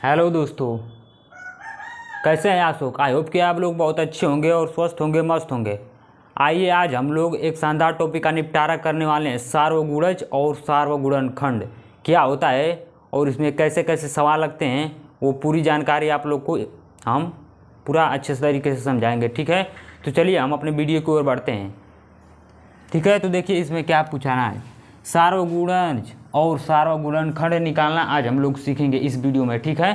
Hello दोस्तों, कैसे हैं आप लोग। आई होप कि आप लोग बहुत अच्छे होंगे और स्वस्थ होंगे, मस्त होंगे। आइए आज हम लोग एक शानदार टॉपिक का निपटारा करने वाले हैं, सार्वगुणज और सार्वगुणनखंड क्या होता है और इसमें कैसे कैसे सवाल लगते हैं, वो पूरी जानकारी आप लोग को हम पूरा अच्छे तरीके से समझाएंगे। ठीक है, तो चलिए हम अपने वीडियो की ओर बढ़ते हैं। ठीक है, तो देखिए इसमें क्या पूछाना है, सार्वगुणज और सार्वगुणनखंड निकालना आज हम लोग सीखेंगे इस वीडियो में। ठीक है,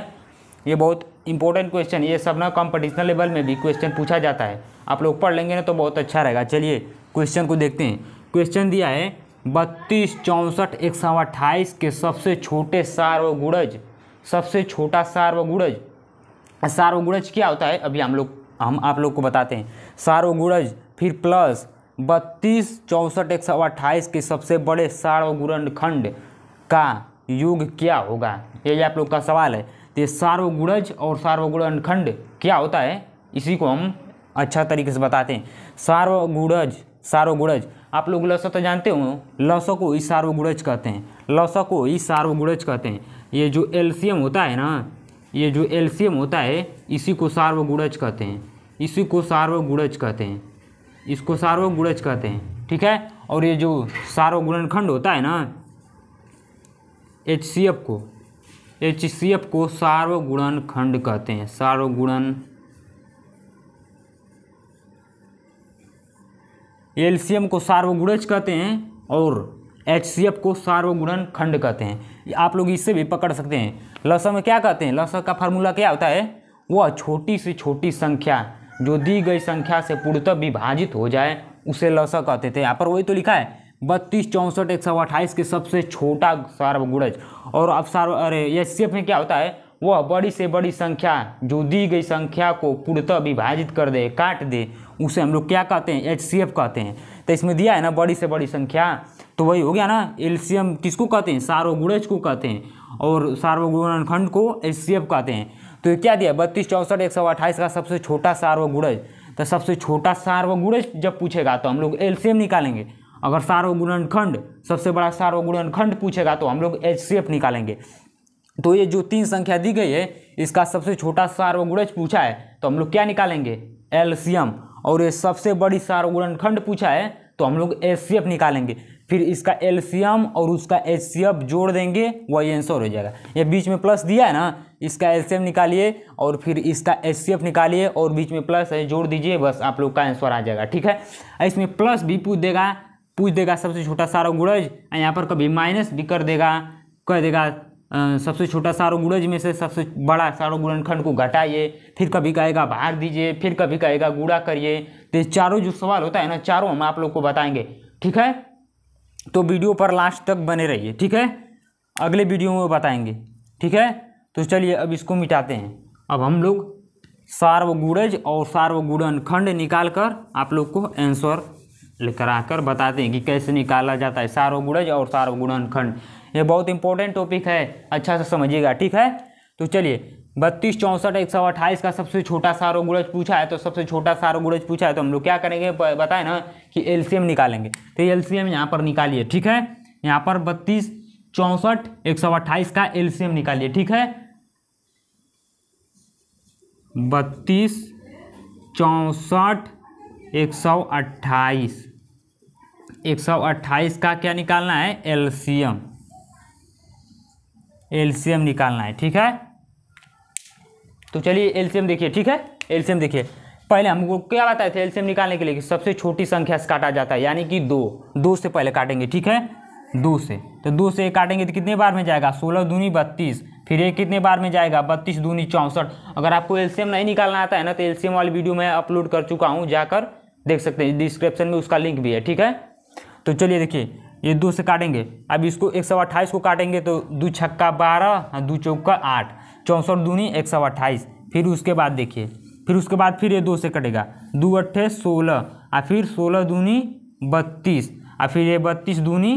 ये बहुत इंपॉर्टेंट क्वेश्चन, ये सब ना कॉम्पिटिशनल लेवल में भी क्वेश्चन पूछा जाता है। आप लोग पढ़ लेंगे ना तो बहुत अच्छा रहेगा। चलिए क्वेश्चन को देखते हैं। क्वेश्चन दिया है 32, 64, 128 के सबसे छोटे सार्वगुणज, सबसे छोटा सार्वगुणज। सार्वगुणज क्या होता है अभी हम आप लोग को बताते हैं। सार्वगुणज फिर प्लस 32, 64, 128 के सबसे बड़े सार्वगुणनखंड का योग क्या होगा, ये आप लोग का सवाल है। तो ये सार्वगुणज और सार्वगुणनखंड क्या होता है इसी को हम अच्छा तरीके से बताते हैं। सार्वगुणज आप लोग लसा तो जानते हो, लसा को ही सार्वगुणज कहते हैं, लसा को ही सार्वगुणज कहते हैं। ये जो एलसीएम होता है ना, ये जो एलसीएम होता है इसी को सार्वगुणज कहते हैं, इसी को सार्वगुणज कहते हैं, इसको सार्वगुणज कहते हैं। ठीक है, और ये जो सार्वगुणनखंड होता है ना, एचसीएफ को सार्वगुणनखंड कहते हैं, सार्वगुणन। एलसीएम को सार्वगुणज कहते हैं और एचसीएफ को सार्वगुणनखंड कहते हैं। आप लोग इससे भी पकड़ सकते हैं। लसा में क्या कहते हैं, लसा का फार्मूला क्या होता है, वह छोटी से छोटी संख्या जो दी गई संख्या से पूर्णतः विभाजित हो जाए उसे लसा कहते थे। यहाँ पर वही तो लिखा है 32, 64, 128 के सबसे छोटा सार्वगुणज। और अब एचसीएफ में क्या होता है, वह बड़ी से बड़ी संख्या जो दी गई संख्या को पूर्णतः विभाजित कर दे, काट दे, उसे हम लोग क्या कहते हैं, एचसीएफ कहते हैं। तो इसमें दिया है ना बड़ी से बड़ी संख्या, तो वही हो गया ना। एलसीएम किसको कहते हैं, सार्वगुणज को कहते हैं, और सार्वगुणनखंड को एचसीएफ कहते हैं। तो क्या दिया 32, 64, 128 का सबसे छोटा सार्वगुणज। तो सबसे छोटा सार्वगुणज जब पूछेगा तो हम लोग एलसीएम निकालेंगे। अगर सार्वगुणनखंड सबसे बड़ा सार्वगुणनखंड पूछेगा तो हम लोग एचसीएफ निकालेंगे। तो ये जो तीन संख्या दी गई है इसका सबसे छोटा सार्वगुणज पूछा है तो हम लोग क्या निकालेंगे, एलसीएम। और ये सबसे बड़ी सार्वगुणनखंड पूछा है तो हम लोग एचसीएफ निकालेंगे। फिर इसका एलसीएम और उसका एचसीएफ जोड़ देंगे, वही आंसर हो जाएगा। ये बीच में प्लस दिया है ना, इसका एलसीएम निकालिए और फिर इसका एचसीएफ निकालिए और बीच में प्लस है जोड़ दीजिए, बस आप लोग का आंसर आ जाएगा। ठीक है, इसमें प्लस भी पूछ देगा सबसे छोटा सार्वगुणज, यहाँ पर कभी माइनस भी कर देगा, कह देगा सबसे छोटा सार्वगुणज में से सबसे बड़ा सार्वगुणनखंड को घटाइए, फिर कभी कहेगा भाग दीजिए, फिर कभी कहेगा गुणा करिए। तो चारों जो सवाल होता है ना, चारों हम आप लोग को बताएंगे। ठीक है, तो वीडियो पर लास्ट तक बने रहिए। ठीक है, अगले वीडियो में बताएंगे। ठीक है, तो चलिए अब इसको मिटाते हैं। अब हम लोग सार्वगुणज और सार्वगुणनखंड निकाल कर आप लोग को आंसर लेकर आकर बताते हैं कि कैसे निकाला जाता है सार्वगुणज और सार्वगुणनखंड। ये बहुत इंपॉर्टेंट टॉपिक है, अच्छा से समझिएगा। ठीक है, तो चलिए 32, 64, 128 का सबसे छोटा सार्वगुणज पूछा है, तो सबसे छोटा सार्वगुणज पूछा है तो हम लोग क्या करेंगे, बताए ना कि एलसीएम निकालेंगे। तो एलसीएम यहाँ पर निकालिए। ठीक है, यहाँ पर 32, 64, 128 का एलसीएम निकालिए। ठीक है, 32, 64, 128, 128 का क्या निकालना है, एलसीएम, एलसीएम निकालना है। ठीक है, तो चलिए एलसीएम देखिए। ठीक है, एलसीएम देखिए, पहले हमको क्या बताए थे एलसीएम निकालने के लिए कि सबसे छोटी संख्या से काटा जाता है, यानी कि दो से पहले काटेंगे। ठीक है, 2 से, तो 2 से काटेंगे तो कितने बार में जाएगा, 16 दूनी 32, फिर ये कितने बार में जाएगा, 32 दूनी 64। अगर आपको एलसीएम नहीं निकालना आता है ना तो एलसीएम वाली वीडियो मैं अपलोड कर चुका हूँ, जाकर देख सकते हैं, डिस्क्रिप्शन में उसका लिंक भी है। ठीक है, तो चलिए देखिए, ये 2 से काटेंगे। अब इसको 128 को काटेंगे तो 2 छक्का 12, 2 चौका 8, 64 दूनी 128। फिर उसके बाद देखिए, फिर उसके बाद फिर ये 2 से कटेगा, 2 अट्ठे 16, और फिर 16 दूनी 32, और फिर ये 32 दूनी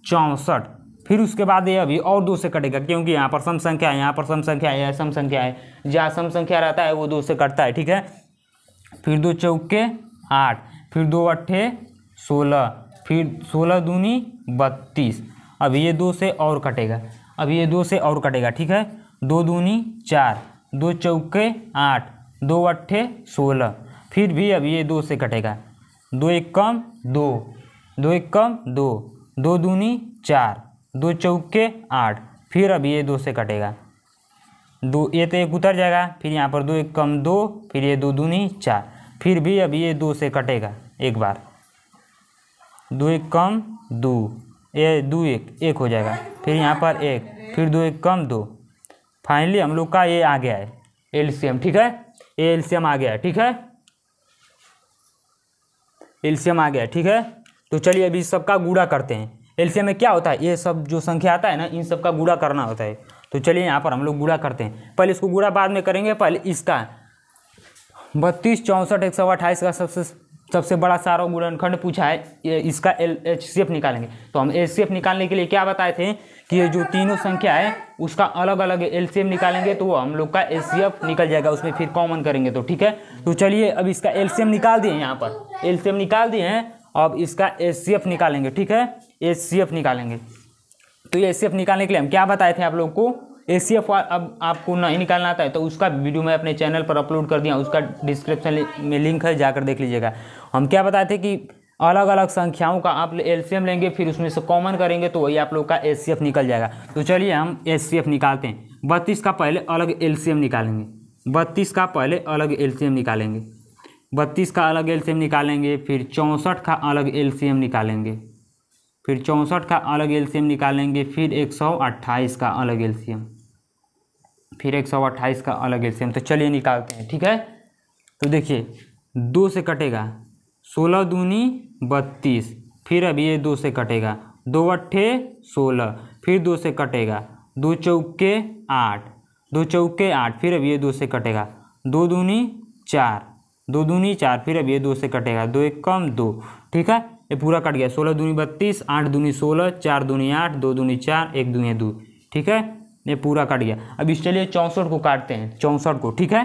64। फिर उसके बाद ये अभी और 2 से कटेगा, क्योंकि यहाँ पर सम संख्या है, यहाँ पर सम संख्या है, सम संख्या है, जहाँ सम संख्या रहता है वो 2 से कटता है। ठीक है, फिर 2 चौके 8, फिर 2 अट्ठे 16, फिर 16 दूनी 32। अब ये 2 से और कटेगा, अब ये 2 से और कटेगा। ठीक है, 2 दूनी 4, 2 चौके 8, 2 अट्ठे 16। फिर भी अब ये 2 से कटेगा, 2 एक कम 2, 2 एक कम 2, 2 दूनी 4, 2 चौके 8। फिर अब ये 2 से कटेगा, 2 ये तो एक उतर जाएगा, फिर यहाँ पर 2 एक कम 2, फिर ये 2 दूनी 4। फिर भी अब ये 2 से कटेगा एक बार, 2 एक कम 2, ये 2 एक हो जाएगा, फिर यहाँ पर 1, फिर 2 एक कम 2। फाइनली हम लोग का ये आ गया है एलसीएम। ठीक है, ये एलसीएम आ गया है। ठीक है, एलसीएम आ गया। ठीक है, तो चलिए अभी सबका गुणा करते हैं। एलसीएम में क्या होता है, ये सब जो संख्या आता है ना, इन सब का गुणा करना होता है। तो चलिए यहाँ पर हम लोग गुणा करते हैं। पहले इसको गुणा बाद में करेंगे, पहले इसका 32, 64, 128 का सबसे बड़ा सार्वक गुणनखंड पूछा है, इसका एचसीएफ निकालेंगे। तो हम एचसीएफ निकालने के लिए क्या बताए थे कि ये जो तीनों संख्या है उसका अलग अलग एलसीएम निकालेंगे तो हम लोग का एचसीएफ निकल जाएगा, उसमें फिर कॉमन करेंगे। तो ठीक है, तो चलिए अब इसका एलसीएम निकाल दिए, यहाँ पर एलसीएम निकाल दिए हैं। अब इसका एचसीएफ निकालेंगे। ठीक है, एचसीएफ निकालेंगे। तो ये एचसीएफ निकालने के लिए हम क्या बताए थे आप लोग को, एचसीएफ अब आपको नहीं निकालना आता है तो उसका वीडियो मैं अपने चैनल पर अपलोड कर दिया, उसका डिस्क्रिप्शन में लिंक है, जाकर देख लीजिएगा। हम क्या बताए थे कि अलग अलग संख्याओं का आप एलसीएम लेंगे, फिर उसमें से कॉमन करेंगे तो वही आप लोग का एचसीएफ निकल जाएगा। तो चलिए हम एचसीएफ निकालते हैं। 32 का पहले अलग एलसीएम निकालेंगे, 32 का पहले अलग एलसीएम निकालेंगे, 32 का अलग एलसीएम निकालेंगे। फिर 64 का अलग एलसीएम निकालेंगे, फिर 64 का अलग एलसीएम निकालेंगे। फिर 128 का अलग एलसीएम, फिर 128 का अलग एलसीएम। तो चलिए निकालते हैं। ठीक है, तो देखिए 2 से कटेगा, 16 दूनी 32, फिर अब ये 2 से कटेगा, 2 अट्ठे 16, फिर 2 से कटेगा, 2 चौके 8, 2 चौके 8, फिर अब ये 2 से कटेगा, 2 दूनी 4, 2 दूनी 4, फिर अब ये 2 से कटेगा, 2 एक कम 2। ठीक है, ये पूरा कट गया, 16 दूनी 32, 8 दूनी 16, 4 दूनी 8, 2 दूनी 4, 1 दूनी 2। ठीक है, ये पूरा कट गया। अब इस चलिए 64 को काटते हैं, 64 को। ठीक है,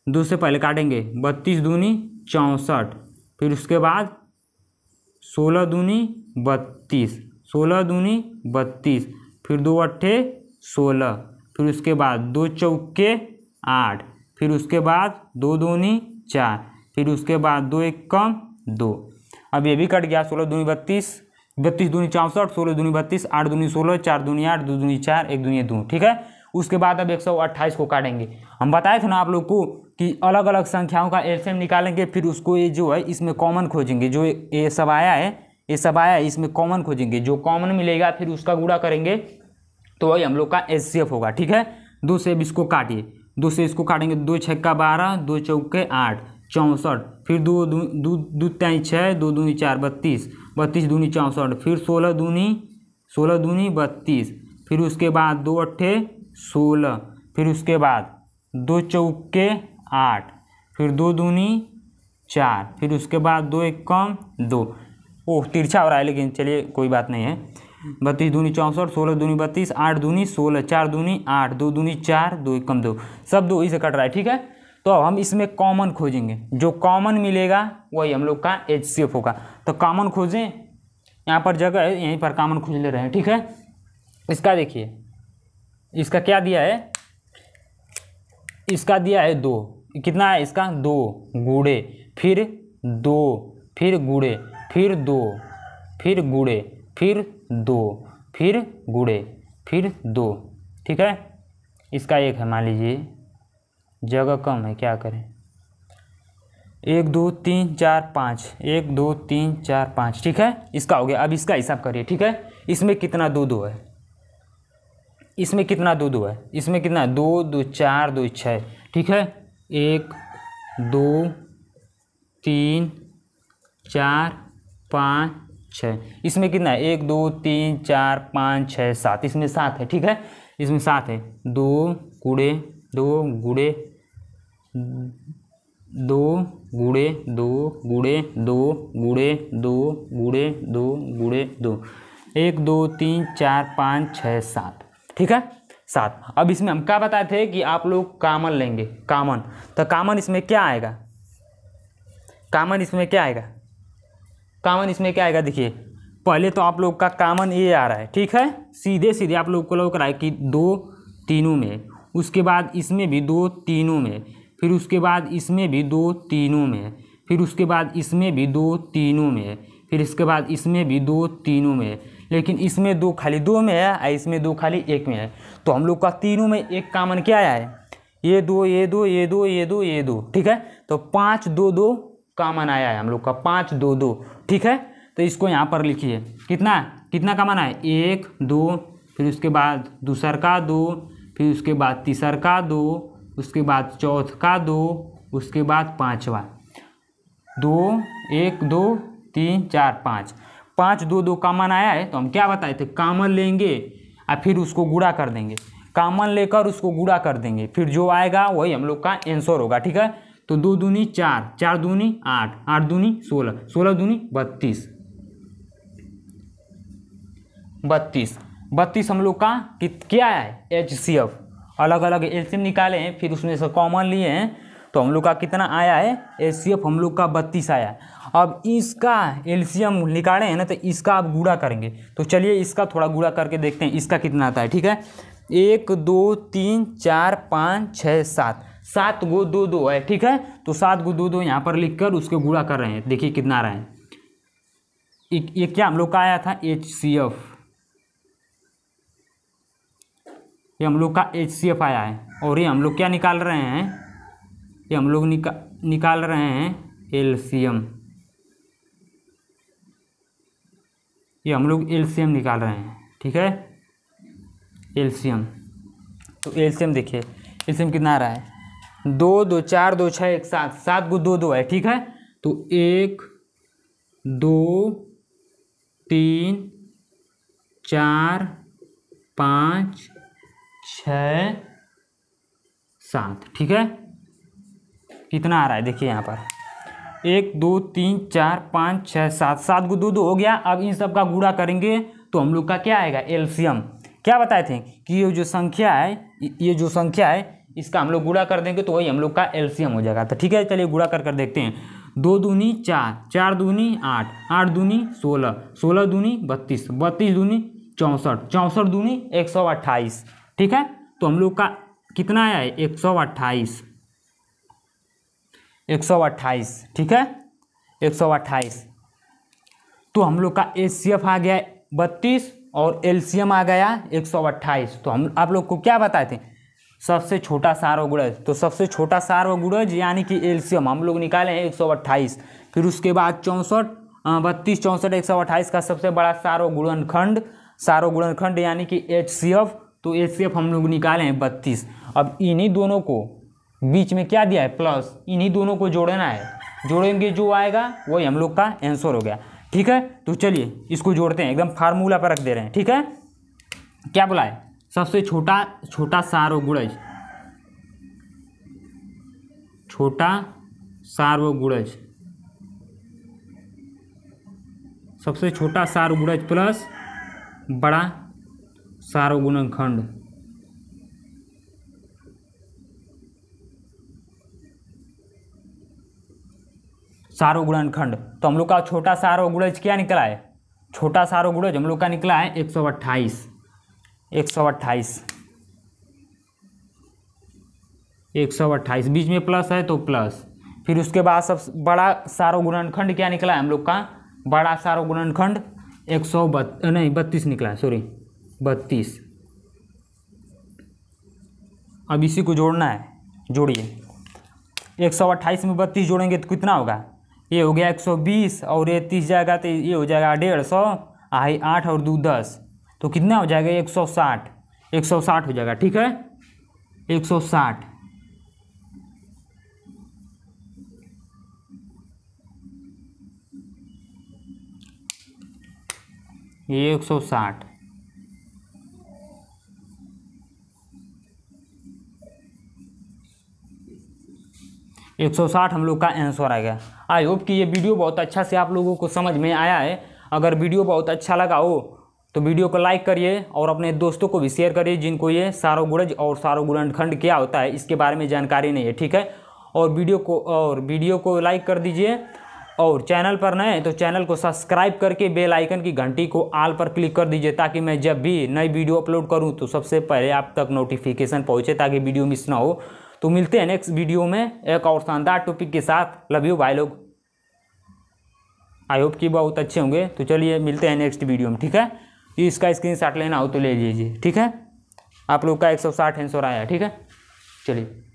2 से पहले काटेंगे, 32 दूनी 64, फिर उसके बाद 16 दूनी 32, 16 दूनी 32, फिर 2 अट्ठे 16, फिर उसके बाद 2 चौके 8, फिर उसके बाद 2 दूनी 4, फिर उसके बाद 2 एक कम 2। अब ये भी कट गया, 16 दूनी 32, 32 दूनी 64, 16 दूनी 32, 8 दूनी 16, 4 दूनी 8, 2 दूनी 4, 1 दूनी 2। ठीक है, उसके बाद अब 128 को काटेंगे। हम बताए थे ना आप लोग को कि अलग अलग संख्याओं का एलसीएम निकालेंगे, फिर उसको ये जो है इसमें कॉमन खोजेंगे, जो ये सब आया है, ये सब आया है, इसमें कॉमन खोजेंगे, जो कॉमन मिलेगा फिर उसका गुणा करेंगे तो वही हम लोग का एचसीएफ होगा। ठीक है, 2 से अब इसको काटिए, 2 से इसको काटेंगे, 2 छक्का 12, 2 चौके 8, 64, फिर 2 दूनी 6, 2 दूनी 4, 32, 32 दूनी 64, फिर 16 दूनी 32, फिर उसके बाद 2 अट्ठे 16, फिर उसके बाद 2 चौके 8, फिर 2 दूनी 4, फिर उसके बाद 2 एक कम 2। ओह तिरछा हो रहा है, लेकिन चलिए कोई बात नहीं है। 32 दूनी 64, 16 दूनी 32, 8 दूनी 16, 4 दूनी 8, 2 दूनी 4, 2 एक कम 2, सब 2 ही से कट रहा है। ठीक है, तो अब हम इसमें कॉमन खोजेंगे, जो कॉमन मिलेगा वही हम लोग का एचसीएफ होगा। तो कॉमन खोजें, यहाँ पर जगह है, यहीं पर कॉमन खोज ले रहे हैं। ठीक है, इसका देखिए, इसका क्या दिया है, इसका दिया है 2, कितना है इसका 2 गुणे, फिर 2, फिर गुणे, फिर 2, फिर गुणे, फिर 2, फिर गुणे, फिर 2। ठीक है, इसका 1 है, मान लीजिए जगह कम है, क्या करें, 1 2 3 4 5, 1 2 3 4 5। ठीक है, इसका हो गया। अब इसका हिसाब करिए। ठीक है, इसमें कितना 2 2 है, इसमें कितना 2 2 है, इसमें कितना 2 2 4 2 6। ठीक है, 1 2 3 4 5 6, इसमें कितना है 1 2 3 4 5 6 7, इसमें 7 है। ठीक है, इसमें 7 है, 2 गुणे 2 गुणे 2 गुणे 2 गुणे 2 गुणे 2 गुणे 2 गुणे 2, 1 2 3 4 5 6 7। ठीक है, 7। अब इसमें हम क्या बताए थे कि आप लोग कॉमन लेंगे, कॉमन। तो कॉमन इसमें क्या आएगा, कॉमन इसमें क्या आएगा, कॉमन इसमें क्या आएगा, देखिए पहले तो आप लोग का कॉमन ये आ रहा है। ठीक है, सीधे सीधे आप लोग को लग रहा है कि 2 तीनों में, उसके बाद इसमें भी 2 तीनों में, फिर उसके बाद इसमें भी 2 तीनों में, फिर उसके बाद इसमें भी 2 तीनों में, फिर इसके बाद इसमें भी 2 तीनों में, लेकिन इसमें 2 खाली 2 में है और इसमें 2 खाली 1 में है। तो हम लोग का तीनों में एक कॉमन क्या आया है, ये 2 ये 2 ये 2 ये 2 ये 2, ठीक है। तो 5 2 2 कॉमन आया है हम लोग का, 5 2 2, ठीक है। तो इसको यहाँ पर लिखिए, कितना कितना कॉमन आया, 1 2, फिर उसके बाद दूसर का 2, फिर उसके बाद तीसर का 2, उसके बाद चौथ का 2, उसके बाद पाँचवा 2 1 2 3 4 5, 5 2 2 कॉमन आया है। तो हम क्या बताए थे, कॉमन लेंगे और फिर उसको गुणा कर देंगे, कॉमन लेकर उसको गुणा कर देंगे, फिर जो आएगा वही हम लोग का आंसर होगा, ठीक है। तो 2 दूनी 4, 4 दूनी 8, 8 दूनी 16, 16 दूनी 32, 32 हम लोग का क्या है, HCF। अलग अलग एलसीएम निकाले हैं, फिर उसमें से कॉमन लिए हैं, तो हम लोग का कितना आया है, HCF हम लोग का 32 आया। अब इसका एलसीएम निकाले हैं ना, तो इसका आप गुणा करेंगे। तो चलिए इसका थोड़ा गुणा करके देखते हैं इसका कितना आता है, ठीक है। 1 2 3 4 5 6 7, 7 गो 2 2 है, ठीक है। तो 7 गो 2 2 यहाँ पर लिखकर उसके गुणा कर रहे हैं, देखिए कितना आ रहा है। ये क्या हम लोग का आया था, HCF, ये हम लोग का HCF आया है। और ये हम लोग क्या निकाल रहे हैं, ये हम लोग निकाल रहे हैं एलसीएम, ये हम लोग एलसीएम निकाल रहे हैं, ठीक है, एलसीएम। तो एलसीएम देखिए, एलसीएम कितना आ रहा है, 2 2 4 2 6 1 7, 7 को 2 2 है, ठीक है। तो 1 2 3 4 5 6 7, ठीक है। कितना आ रहा है देखिए यहाँ पर, 1 2 3 4 5 6 7, 7 को 2 2 हो गया। अब इन सब का गुणा करेंगे तो हम लोग का क्या आएगा, एलसीएम। क्या बताए थे कि ये जो संख्या है, ये जो संख्या है इसका हम लोग गुणा कर देंगे तो वही हम लोग का एलसीएम हो जाएगा। तो ठीक है, चलिए गुणा कर देखते हैं। 2 दूनी 4, 4 दूनी 8, 8 दूनी 16, 16 दूनी 32, 32 दूनी 64, 64 दूनी 128, ठीक है। तो हम लोग का कितना आया है, 128, 128, ठीक है, 128। तो हम लोग का HCF आ गया 32 और एलसीएम आ गया 128। तो हम आप लोग को क्या बताए थे, सबसे छोटा सार्वगुणज। तो सबसे छोटा सार्वगुणज यानी कि एलसीएम हम लोग निकाले हैं 128। फिर उसके बाद 32 64 128 का सबसे बड़ा सार्वगुणनखंड यानी कि HCF। तो HCF हम लोग निकाले हैं 32। अब इन्हीं दोनों को बीच में क्या दिया है, प्लस, इन्हीं दोनों को जोड़ना है, जोड़ेंगे जो आएगा वही हम लोग का आंसर हो गया, ठीक है। तो चलिए इसको जोड़ते हैं, एकदम फार्मूला पर रख दे रहे हैं, ठीक है। क्या बोला है, सबसे छोटा सार्वगुणज, छोटा सार्वगुणज, सबसे छोटा सार्वगुणज प्लस बड़ा सार्वगुणनखंड। सार्वगुणनखंड। तो हम लोग का छोटा सार्वगुणज क्या निकला है, छोटा सार्वगुणज हम लोग का निकला है 128, 128, 128, बीच में प्लस है तो प्लस। फिर उसके बाद सब बड़ा सार्वगुणनखंड क्या निकला है हम लोग का, बड़ा सार्वगुणनखंड 32 निकला है, सॉरी 32। अब इसी को जोड़ना है, जोड़िए। 128 में 32 जोड़ेंगे तो कितना होगा, ये हो गया 120 और ये 30 जाएगा तो ये हो जाएगा 150, 8 और 2 10, तो कितना हो जाएगा 160, 160 हो जाएगा, ठीक है, 160। ये 160, 160 हम लोग का आंसर आ गया। आई होप कि ये वीडियो बहुत अच्छा से आप लोगों को समझ में आया है। अगर वीडियो बहुत अच्छा लगा हो तो वीडियो को लाइक करिए और अपने दोस्तों को भी शेयर करिए जिनको ये सार्वगुणज और सार्वगुणनखंड क्या होता है इसके बारे में जानकारी नहीं है, ठीक है। और वीडियो को लाइक कर दीजिए और चैनल पर नए हैं तो चैनल को सब्सक्राइब करके बेल आइकन की घंटी को ऑल पर क्लिक कर दीजिए, ताकि मैं जब भी नई वीडियो अपलोड करूं तो सबसे पहले आप तक नोटिफिकेशन पहुंचे, ताकि वीडियो मिस ना हो। तो मिलते हैं नेक्स्ट वीडियो में एक और शानदार टॉपिक के साथ। लव यू भाई लोग, आई होप कि बहुत अच्छे होंगे। तो चलिए मिलते हैं नेक्स्ट वीडियो में, ठीक है। इसका स्क्रीनशॉट लेना हो तो ले लीजिए, ठीक है। आप लोग का 160 आंसर आया, ठीक है। चलिए।